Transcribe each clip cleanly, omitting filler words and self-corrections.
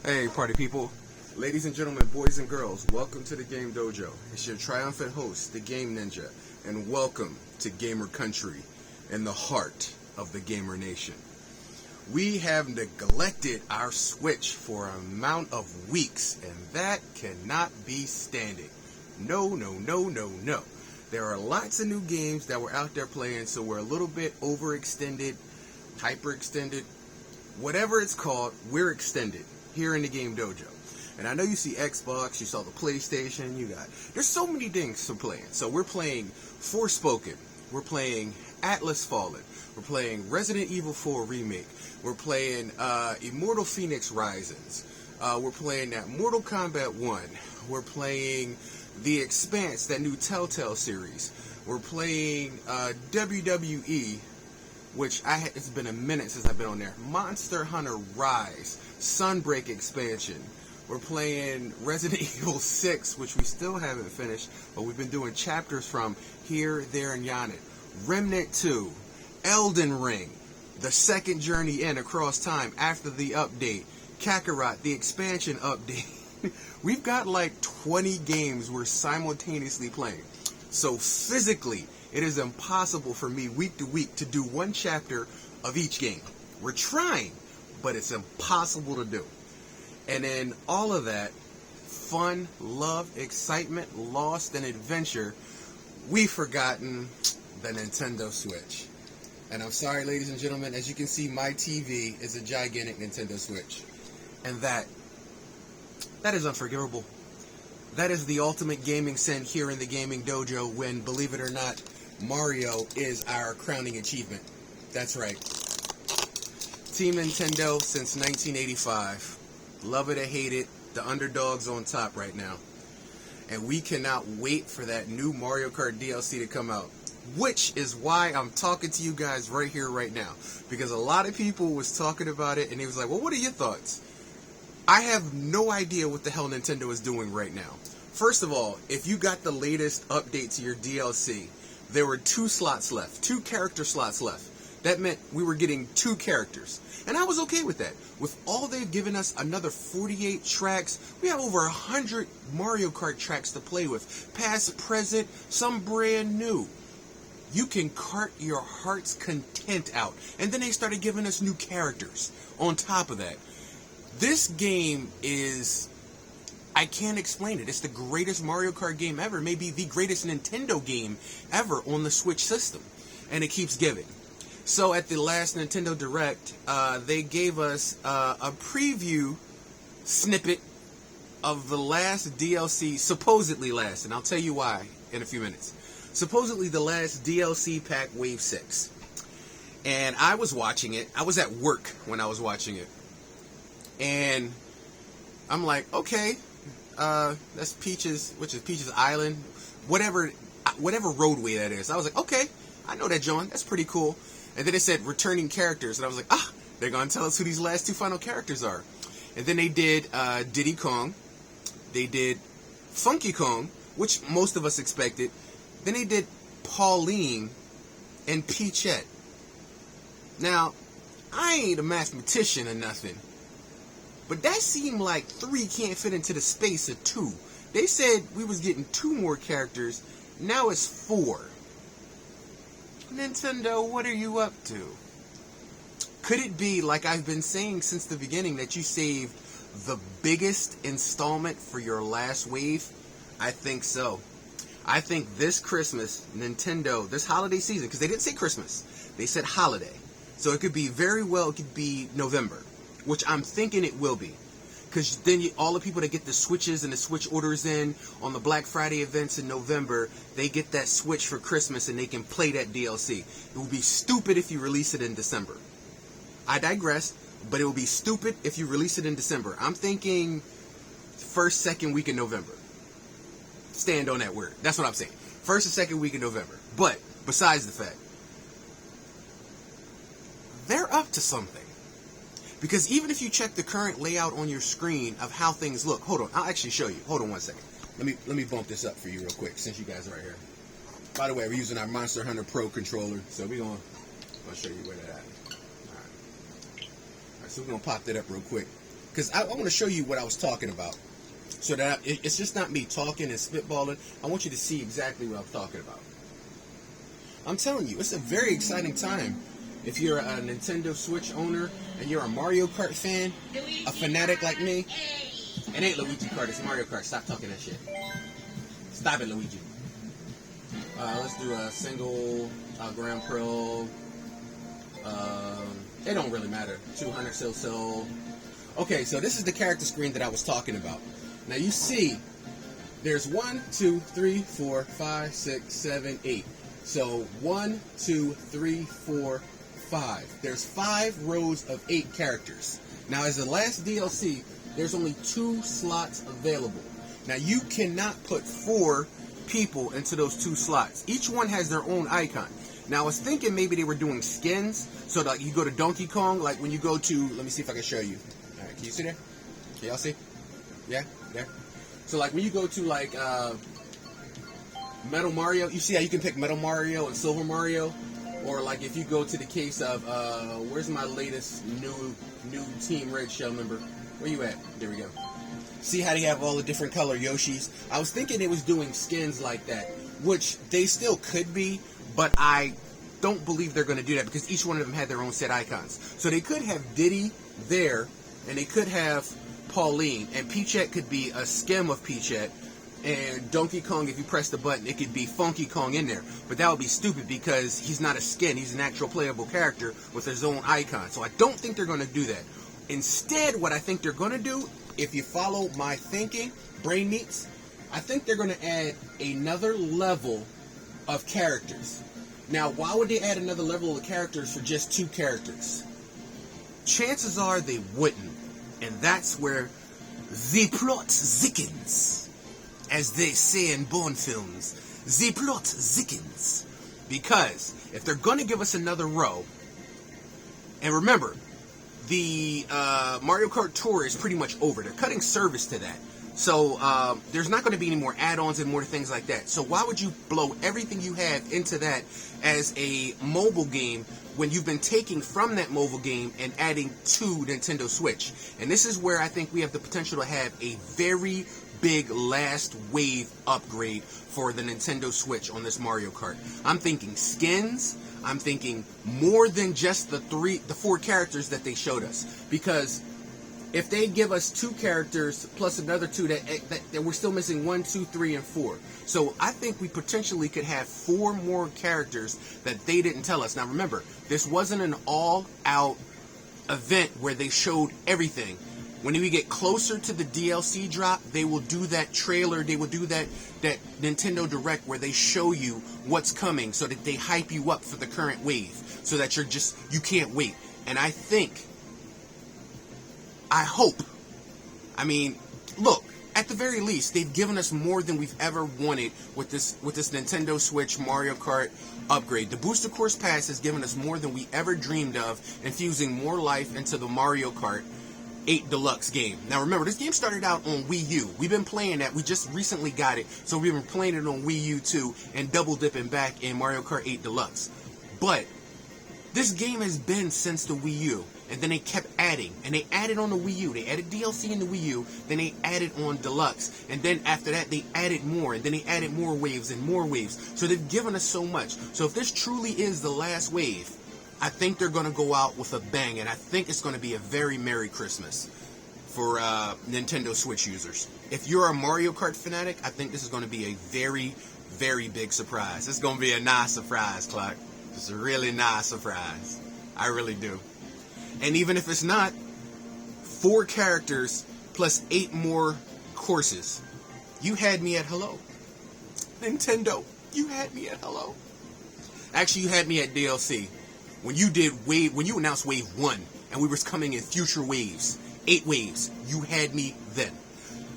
Hey, party people. Ladies and gentlemen, boys and girls, welcome to the Game Dojo. It's your triumphant host, the Game Ninja, and welcome to Gamer Country in the heart of the Gamer Nation. We have neglected our Switch for an amount of weeks, and that cannot be standing. No. There are lots of new games that we're out there playing, so we're a little bit overextended, hyperextended, whatever it's called, we're extended here in the Game Dojo. And I know you see Xbox, you saw the PlayStation, there's so many things to play. So we're playing Forspoken, we're playing Atlas Fallen, we're playing Resident Evil 4 Remake, we're playing Immortal Phoenix Risings, we're playing that Mortal Kombat 1, we're playing The Expanse, that new Telltale series, we're playing WWE, which it's been a minute since I've been on there, Monster Hunter Rise, Sunbreak expansion. We're playing Resident Evil 6, which we still haven't finished, but we've been doing chapters from here, there, and yonder. Remnant 2, Elden Ring, the second journey in across time after the update, Kakarot, the expansion update. We've got like 20 games we're simultaneously playing. So physically, it is impossible for me week to week to do one chapter of each game. We're trying, but it's impossible to do. And in all of that fun, love, excitement, lost, and adventure, we've forgotten the Nintendo Switch. And I'm sorry, ladies and gentlemen, as you can see, my TV is a gigantic Nintendo Switch. And that is unforgivable. That is the ultimate gaming sin here in the Gaming Dojo when, believe it or not, Mario is our crowning achievement. That's right. Team Nintendo since 1985. Love it or hate it, the underdog's on top right now. And we cannot wait for that new Mario Kart DLC to come out. Which is why I'm talking to you guys right here, right now. Because a lot of people was talking about it and he was like, well, what are your thoughts? I have no idea what the hell Nintendo is doing right now. First of all, if you got the latest update to your DLC, there were 2 slots left, 2 character slots left. That meant we were getting 2 characters. And I was okay with that. With all they've given us, another 48 tracks, we have over 100 Mario Kart tracks to play with. Past, present, some brand new. You can cart your heart's content out. And then they started giving us new characters on top of that. This game is... I can't explain it. It's the greatest Mario Kart game ever. Maybe the greatest Nintendo game ever on the Switch system. And it keeps giving. So at the last Nintendo Direct, they gave us a preview snippet of the last DLC, supposedly last, and I'll tell you why in a few minutes. Supposedly the last DLC pack, Wave 6. And I was watching it. I was at work when I was watching it. And I'm like, okay, that's Peach's, which is Peach's Island, whatever roadway that is. I was like, okay, I know that, John. That's pretty cool. And then it said returning characters, and I was like, they're going to tell us who these last 2 final characters are. And then they did Diddy Kong. They did Funky Kong, which most of us expected. Then they did Pauline and Peachette. Now, I ain't a mathematician or nothing, but that seemed like 3 can't fit into the space of 2. They said we was getting 2 more characters. Now it's 4. Nintendo, what are you up to? Could it be, like I've been saying since the beginning, that you saved the biggest installment for your last wave? I think so. I think this Christmas, Nintendo, this holiday season, because they didn't say Christmas, they said holiday. So it could be it could be November, which I'm thinking it will be. Because then all the people that get the Switches and the Switch orders in on the Black Friday events in November, they get that Switch for Christmas and they can play that DLC. It would be stupid if you release it in December. I digress, but it would be stupid if you release it in December. I'm thinking first, second week in November. Stand on that word. That's what I'm saying. First and second week in November. But, besides the fact, they're up to something. Because even if you check the current layout on your screen of how things look, hold on, I'll actually show you. Hold on one second. Let me bump this up for you real quick since you guys are right here. By the way, we're using our Monster Hunter Pro controller, so I'll show you where that at. All right, so we're gonna pop that up real quick. because I want to show you what I was talking about. So that it's just not me talking and spitballing. I want you to see exactly what I'm talking about. I'm telling you, it's a very exciting time. If you're a Nintendo Switch owner and you're a Mario Kart fan, a fanatic like me, it ain't Luigi Kart, it's Mario Kart. Stop talking that shit. Stop it, Luigi. Let's do a single Grand Pro. It don't really matter. 200 so. Okay, so this is the character screen that I was talking about. Now you see, there's 1, 2, 3, 4, 5, 6, 7, 8. So 1, 2, 3, 4, 5. There's 5 rows of 8 characters. Now as the last DLC, there's only 2 slots available. Now you cannot put 4 people into those 2 slots. Each one has their own icon. Now I was thinking maybe they were doing skins. So like you go to Donkey Kong, like when you go to, let me see if I can show you. Alright, can you see there? Can y'all see? Yeah? There? So like when you go to like Metal Mario, you see how you can pick Metal Mario and Silver Mario? Or like if you go to the case of, where's my latest new Team Red Shell member? Where you at? There we go. See how they have all the different color Yoshis? I was thinking it was doing skins like that, which they still could be, but I don't believe they're going to do that because each one of them had their own set icons. So they could have Diddy there, and they could have Pauline, and Peachette could be a skim of Peachette, and Donkey Kong, if you press the button, it could be Funky Kong in there. But that would be stupid because he's not a skin. He's an actual playable character with his own icon. So I don't think they're going to do that. Instead, what I think they're going to do, if you follow my thinking, brain meats, I think they're going to add another level of characters. Now, why would they add another level of characters for just 2 characters? Chances are they wouldn't. And that's where the plot thickens. As they say in Bond films, the plot thickens. Because if they're going to give us another row, and remember, the Mario Kart Tour is pretty much over. They're cutting service to that. So there's not going to be any more add-ons and more things like that. So why would you blow everything you have into that as a mobile game when you've been taking from that mobile game and adding to Nintendo Switch? And this is where I think we have the potential to have a very big last wave upgrade for the Nintendo Switch on this Mario Kart. I'm thinking skins. I'm thinking more than just the 4 characters that they showed us. Because if they give us 2 characters plus another 2, that we're still missing 1, 2, 3, and 4. So I think we potentially could have 4 more characters that they didn't tell us. Now remember, this wasn't an all-out event where they showed everything. When we get closer to the DLC drop, they will do that trailer, they will do that Nintendo Direct where they show you what's coming so that they hype you up for the current wave so that you can't wait. And I hope, look, at the very least, they've given us more than we've ever wanted with this Nintendo Switch Mario Kart upgrade. The Booster Course Pass has given us more than we ever dreamed of, infusing more life into the Mario Kart 8 Deluxe game. Now remember, this game started out on Wii U. We've been playing that. We just recently got it, so we've been playing it on Wii U too, and double dipping back in Mario Kart 8 Deluxe. But this game has been since the Wii U, and then they kept adding, and they added on the Wii U. They added DLC in the Wii U, then they added on Deluxe, and then after that they added more, and then they added more waves and more waves. So they've given us so much. So if this truly is the last wave, I think they're going to go out with a bang, and I think it's going to be a very Merry Christmas for Nintendo Switch users. If you're a Mario Kart fanatic, I think this is going to be a very, very big surprise. It's going to be a nice surprise, Clark. It's a really nice surprise. I really do. And even if it's not, 4 characters plus 8 more courses. You had me at hello. Nintendo, you had me at hello. Actually, you had me at DLC. When you announced Wave 1, and we were coming in future waves, 8 waves, you had me then.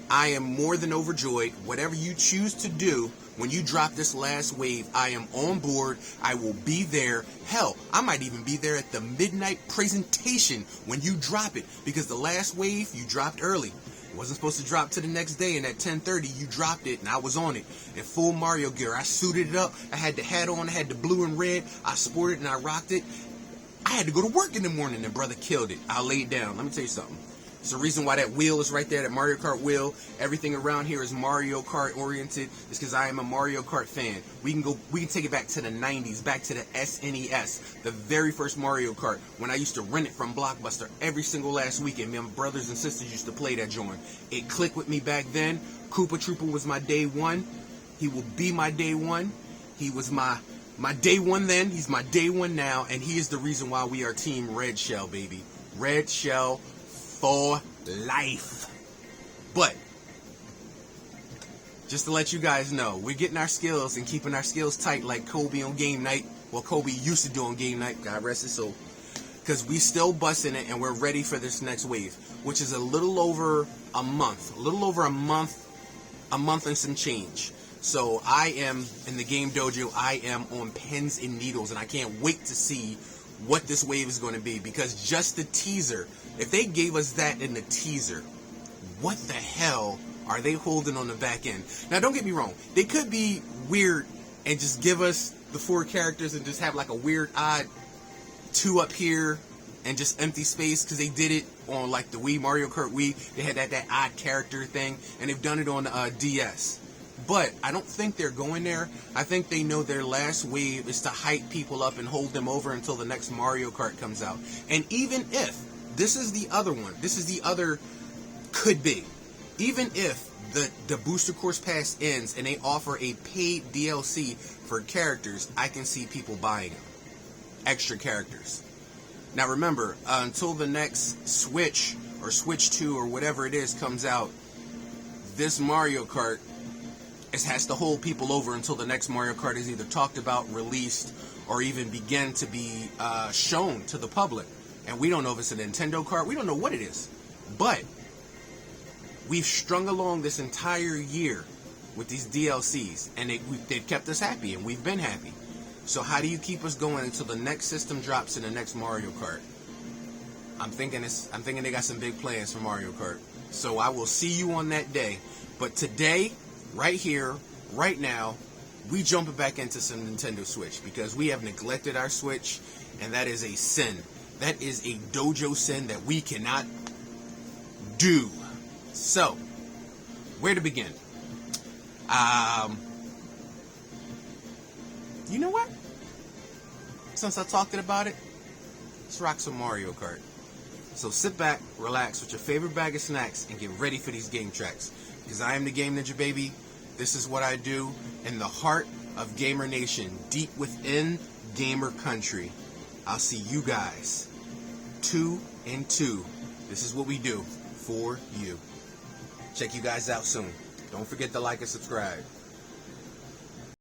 I am more than overjoyed. Whatever you choose to do, when you drop this last wave, I am on board. I will be there. Hell, I might even be there at the midnight presentation when you drop it, because the last wave, you dropped early. It wasn't supposed to drop to the next day, and at 10:30, you dropped it, and I was on it in full Mario gear. I suited it up. I had the hat on. I had the blue and red. I sported and I rocked it. I had to go to work in the morning, and brother killed it. I laid down. Let me tell you something. It's the reason why that wheel is right there, that Mario Kart wheel. Everything around here is Mario Kart oriented. It's because I am a Mario Kart fan. We can take it back to the 90s, back to the SNES, the very first Mario Kart, when I used to rent it from Blockbuster every single last weekend. Me and my brothers and sisters used to play that joint. It clicked with me back then. Koopa Troopa was my day one. He will be my day one. He was my day one then. He's my day one now. And he is the reason why we are Team Red Shell, baby. Red Shell for life. But just to let you guys know, we're getting our skills and keeping our skills tight like Kobe on game night. Well, Kobe used to do on game night, God rest his soul. Because we still busting it and we're ready for this next wave, which is a little over a month. A month and some change. So I am in the Game Dojo. I am on pins and needles, and I can't wait to see what this wave is going to be, because just the teaser, if they gave us that in the teaser, what the hell are they holding on the back end? Now, don't get me wrong. They could be weird and just give us the 4 characters and just have like a weird, odd 2 up here and just empty space, because they did it on like the Wii, Mario Kart Wii. They had that odd character thing, and they've done it on DS. But I don't think they're going there. I think they know their last wave is to hype people up and hold them over until the next Mario Kart comes out. And even if, this is the other one, this is the other could be, even if the Booster Course Pass ends and they offer a paid DLC for characters, I can see people buying them. Extra characters. Now remember, until the next Switch or Switch 2 or whatever it is comes out, this Mario Kart has to hold people over until the next Mario Kart is either talked about, released, or even begin to be shown to the public. And we don't know if it's a Nintendo kart. We don't know what it is. But we've strung along this entire year with these DLCs, and they've kept us happy, and we've been happy. So how do you keep us going until the next system drops in the next Mario Kart? I'm thinking they got some big plans for Mario Kart. So I will see you on that day. But today, right here, right now, we jumping back into some Nintendo Switch, because we have neglected our Switch, and that is a sin. That is a dojo sin that we cannot do. So, where to begin? You know what? Since I talked about it, let's rock some Mario Kart. So sit back, relax with your favorite bag of snacks, and get ready for these game tracks. Because I am the Game Ninja, baby. This is what I do in the heart of Gamer Nation, deep within Gamer Country. I'll see you guys 2 and 2. This is what we do for you. Check you guys out soon. Don't forget to like and subscribe.